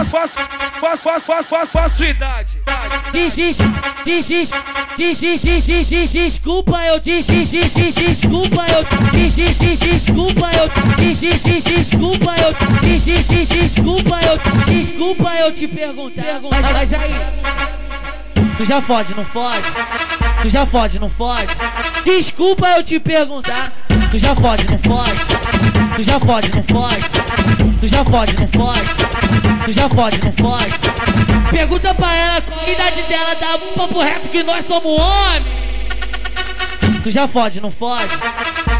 Sua cidade. Desculpa, eu desculpa, eu desculpa, eu te perguntar. Mas aí, tu já fode, não fode? Tu já fode, não fode? Desculpa eu te perguntar. Tu já fode, não fode? Tu já fode, não fode? Tu já fode, não fode? Tu já fode, não fode? Pergunta pra ela qual a idade dela, dá um papo reto que nós somos homens. Tu já fode, não fode?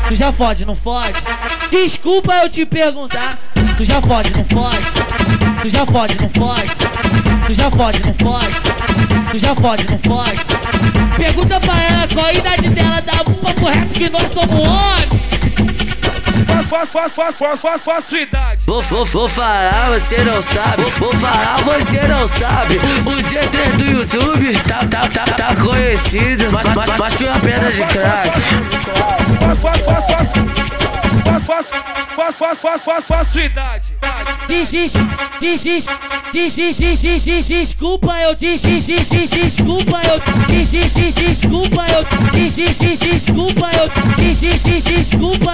Tu já fode, não fode? Desculpa eu te perguntar. Tu já fode, não fode? Tu já fode, não fode? Tu já fode, não fode? Tu já fode, não fode? Pergunta pra ela qual a idade dela, dá um papo reto que nós somos homens. Sua cidade. Vou falar, você não sabe. Vou falar, você não sabe. O G3 do YouTube tá conhecido, mais que uma pedra de crack. Sua cidade. Desculpa, eu desculpa,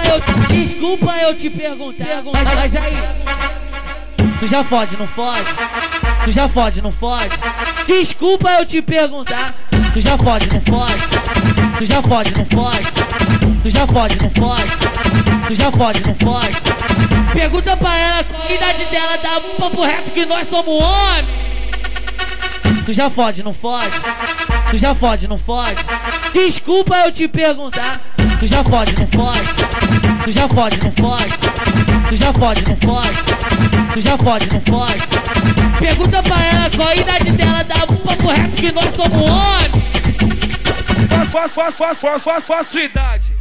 eu desculpa, eu te perguntar. Mas aí, tu já fode, não fode? Tu já fode, não fode? Desculpa eu te perguntar. Tu já fode, não fode? Tu já fode, não fode? Tu já fode, não fode? Tu já fode, não fode? Pergunta pra ela qual a idade dela, dá um papo reto que nós somos homens. Tu já fode, não fode? Tu já fode, não fode? Desculpa eu te perguntar. Tu já fode, não fode? Tu já fode, não fode? Tu já fode, não fode? Tu já fode, não fode? Pergunta pra ela qual a idade dela, dá um papo reto que nós somos homens. Sua cidade.